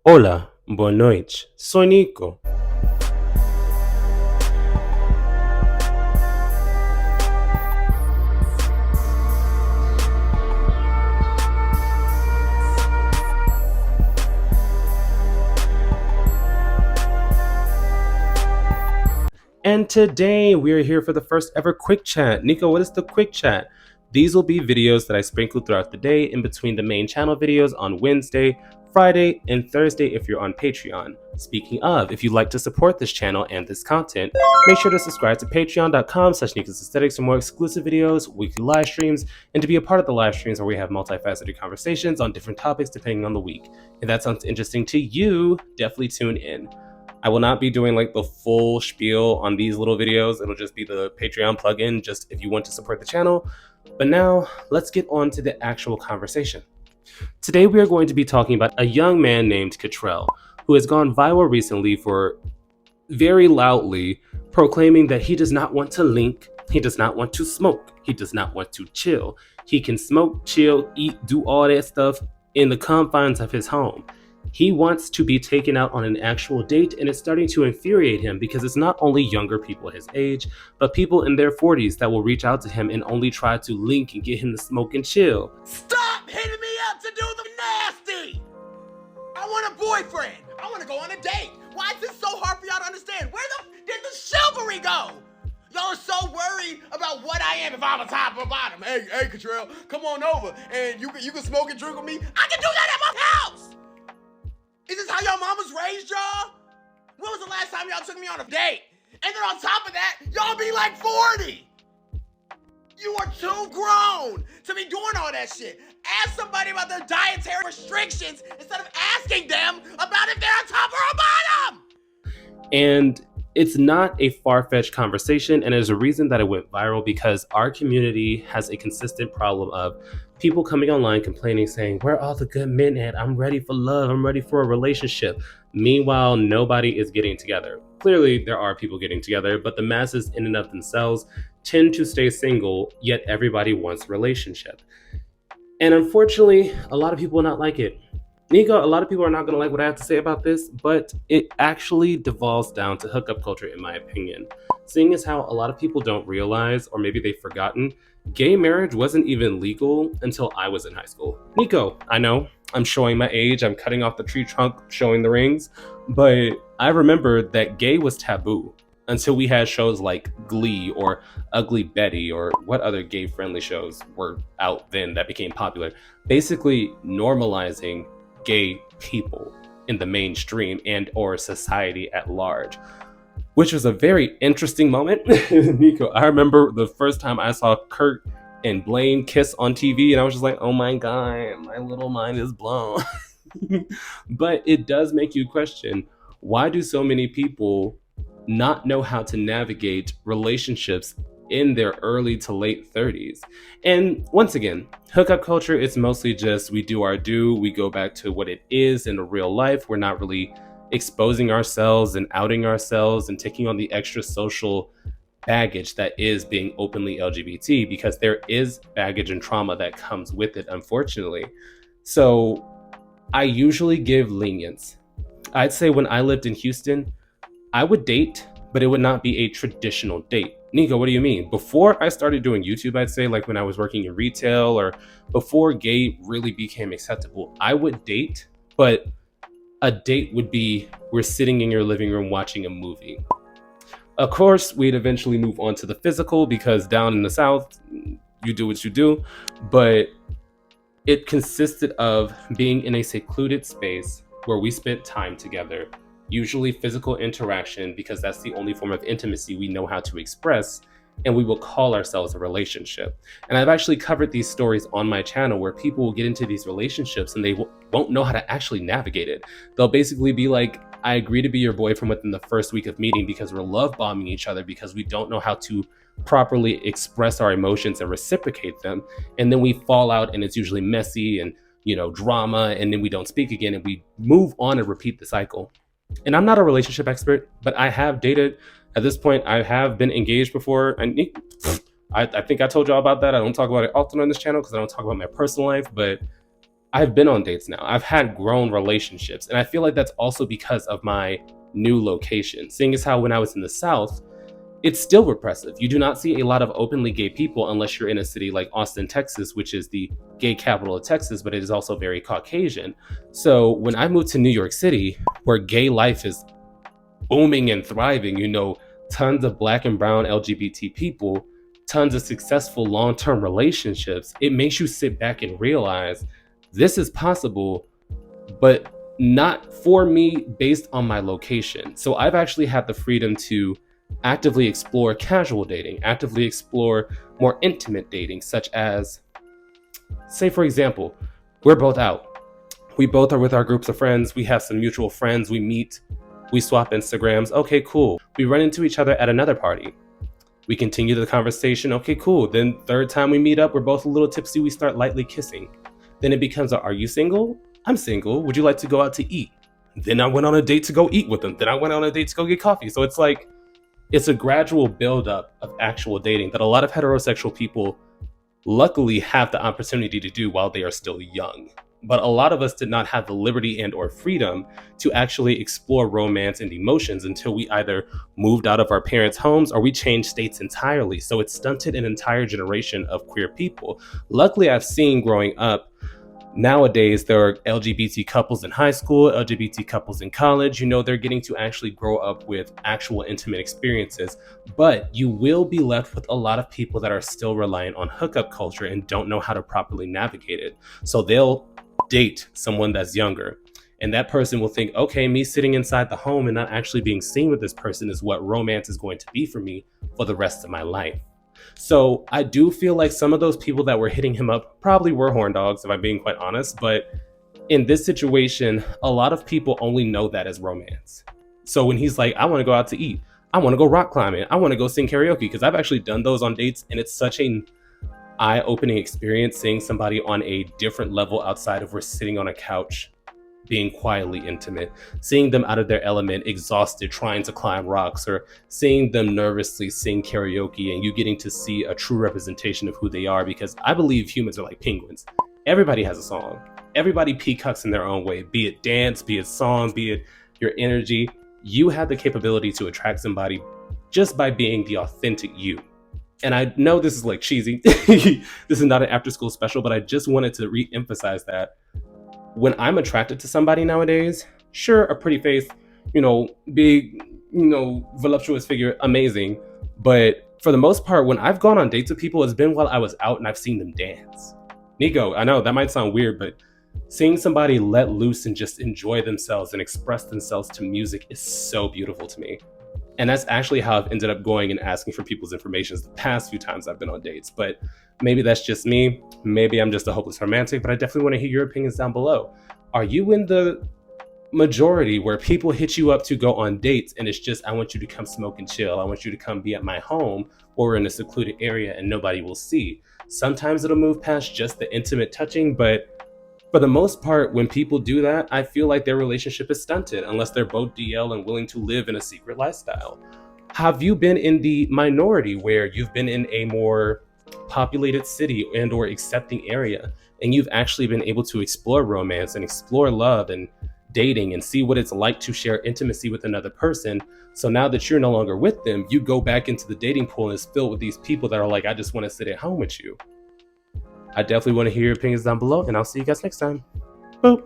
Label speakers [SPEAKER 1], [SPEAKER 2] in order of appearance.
[SPEAKER 1] Hola, boa noite. Soy Nico. And today we are here for the first ever quick chat. Nico, what is the quick chat? These will be videos that I sprinkle throughout the day in between the main channel videos on Wednesday, Friday, and Thursday if you're on Patreon. Speaking of, if you'd like to support this channel and this content, make sure to subscribe to patreon.com/Nicosaesthetics for more exclusive videos, weekly live streams, and to be a part of the live streams where we have multifaceted conversations on different topics depending on the week. If that sounds interesting to you, definitely tune in. I will not be doing like the full spiel on these little videos. It'll just be the Patreon plugin, just if you want to support the channel. But now let's get on to the actual conversation. Today we are going to be talking about a young man named Cottrell, who has gone viral recently for very loudly proclaiming that he does not want to link, he does not want to smoke, he does not want to chill. He can smoke, chill, eat, do all that stuff in the confines of his home. He wants to be taken out on an actual date, and it's starting to infuriate him because it's not only younger people his age, but people in their 40s that will reach out to him and only try to link and get him to smoke and chill.
[SPEAKER 2] Stop hitting me up to do the nasty! I want a boyfriend. I want to go on a date. Why is this so hard for y'all to understand? Where did the chivalry go? Y'all are so worried about what I am if I'm a top or bottom. Hey, Cottrell, come on over and you can smoke and drink with me. I can do that at my house! Is this how y'all mamas raised y'all? When was the last time y'all took me on a date? And then on top of that, y'all be like 40. You are too grown to be doing all that shit. Ask somebody about their dietary restrictions instead of asking them about if they're a top or a bottom.
[SPEAKER 1] And it's not a far-fetched conversation, and there's a reason that it went viral because our community has a consistent problem of people coming online complaining, saying, where are all the good men at? I'm ready for love. I'm ready for a relationship. Meanwhile, nobody is getting together. Clearly, there are people getting together, but the masses in and of themselves tend to stay single, yet everybody wants a relationship. And unfortunately, a lot of people will not like it. Nico, a lot of people are not going to like what I have to say about this, but it actually devolves down to hookup culture, in my opinion. Seeing as how a lot of people don't realize, or maybe they've forgotten, gay marriage wasn't even legal until I was in high school. Nico, I know, I'm showing my age, I'm cutting off the tree trunk, showing the rings, but I remember that gay was taboo until we had shows like Glee or Ugly Betty or what other gay-friendly shows were out then that became popular, basically normalizing gay people in the mainstream and or society at large, which was a very interesting moment. Nico, I remember the first time I saw Kurt and Blaine kiss on TV, and I was just like, oh my God, my little mind is blown. But it does make you question, why do so many people not know how to navigate relationships in their early to late 30s? And once again, hookup culture is mostly just we do our due, we go back to what it is in a real life. We're not really exposing ourselves and outing ourselves and taking on the extra social baggage that is being openly LGBT, because there is baggage and trauma that comes with it, unfortunately. So I usually give lenience. I'd say when I lived in Houston, I would date, but it would not be a traditional date. Nico, what do you mean? Before I started doing YouTube, I'd say, like when I was working in retail or before gay really became acceptable, I would date, but a date would be we're sitting in your living room watching a movie. Of course, we'd eventually move on to the physical because down in the South, you do what you do, but it consisted of being in a secluded space where we spent time together, usually physical interaction, because that's the only form of intimacy we know how to express, and we will call ourselves a relationship. And I've actually covered these stories on my channel where people will get into these relationships and they won't know how to actually navigate it. They'll basically be like, I agree to be your boyfriend within the first week of meeting because we're love bombing each other because we don't know how to properly express our emotions and reciprocate them. And then we fall out and it's usually messy and, drama, and then we don't speak again and we move on and repeat the cycle. And I'm not a relationship expert, but I have dated. At this point, I have been engaged before. And I think I told y'all about that. I don't talk about it often on this channel because I don't talk about my personal life, but I've been on dates now. I've had grown relationships. And I feel like that's also because of my new location. Seeing as how when I was in the South, it's still repressive. You do not see a lot of openly gay people unless you're in a city like Austin, Texas, which is the gay capital of Texas, but it is also very Caucasian. So when I moved to New York City, where gay life is booming and thriving, tons of Black and brown LGBT people, tons of successful long-term relationships, it makes you sit back and realize this is possible, but not for me based on my location. So I've actually had the freedom to actively explore casual dating, actively explore more intimate dating, such as, say, for example, we're both out. We both are with our groups of friends. We have some mutual friends. We meet, we swap Instagrams. Okay, cool. We run into each other at another party. We continue the conversation. Okay, cool. Then third time we meet up, we're both a little tipsy. We start lightly kissing. Then it becomes are you single? I'm single. Would you like to go out to eat? Then I went on a date to go eat with them. Then I went on a date to go get coffee. So it's like, it's a gradual buildup of actual dating that a lot of heterosexual people luckily have the opportunity to do while they are still young. But a lot of us did not have the liberty and or freedom to actually explore romance and emotions until we either moved out of our parents' homes or we changed states entirely. So it stunted an entire generation of queer people. Luckily, I've seen growing up, nowadays there are LGBT couples in high school, LGBT couples in college. They're getting to actually grow up with actual intimate experiences. But you will be left with a lot of people that are still reliant on hookup culture and don't know how to properly navigate it. So they'll date someone that's younger, and that person will think, okay, me sitting inside the home and not actually being seen with this person is what romance is going to be for me for the rest of my life. So I do feel like some of those people that were hitting him up probably were horn dogs, if I'm being quite honest. But in this situation, a lot of people only know that as romance. So when he's like, I want to go out to eat, I want to go rock climbing, I want to go sing karaoke, because I've actually done those on dates, and it's such an eye-opening experience seeing somebody on a different level outside of we're sitting on a couch being quietly intimate, seeing them out of their element, exhausted, trying to climb rocks, or seeing them nervously sing karaoke, and you getting to see a true representation of who they are. Because I believe humans are like penguins. Everybody has a song. Everybody peacocks in their own way, be it dance, be it song, be it your energy. You have the capability to attract somebody just by being the authentic you. And I know this is like cheesy. This is not an after school special, but I just wanted to re-emphasize that when I'm attracted to somebody nowadays, sure, a pretty face, big, voluptuous figure, amazing. But for the most part, when I've gone on dates with people, it's been while I was out and I've seen them dance. Nico, I know that might sound weird, but seeing somebody let loose and just enjoy themselves and express themselves to music is so beautiful to me. And that's actually how I've ended up going and asking for people's information the past few times I've been on dates. But maybe that's just me. Maybe I'm just a hopeless romantic, but I definitely want to hear your opinions down below. Are you in the majority where people hit you up to go on dates and it's just, I want you to come smoke and chill. I want you to come be at my home, or we're in a secluded area and nobody will see. Sometimes it'll move past just the intimate touching, but for the most part, when people do that, I feel like their relationship is stunted unless they're both DL and willing to live in a secret lifestyle. Have you been in the minority where you've been in a more populated city and or accepting area, and you've actually been able to explore romance and explore love and dating and see what it's like to share intimacy with another person? So now that you're no longer with them, you go back into the dating pool and it's filled with these people that are like, I just want to sit at home with you. I definitely want to hear your opinions down below, and I'll see you guys next time. Boop.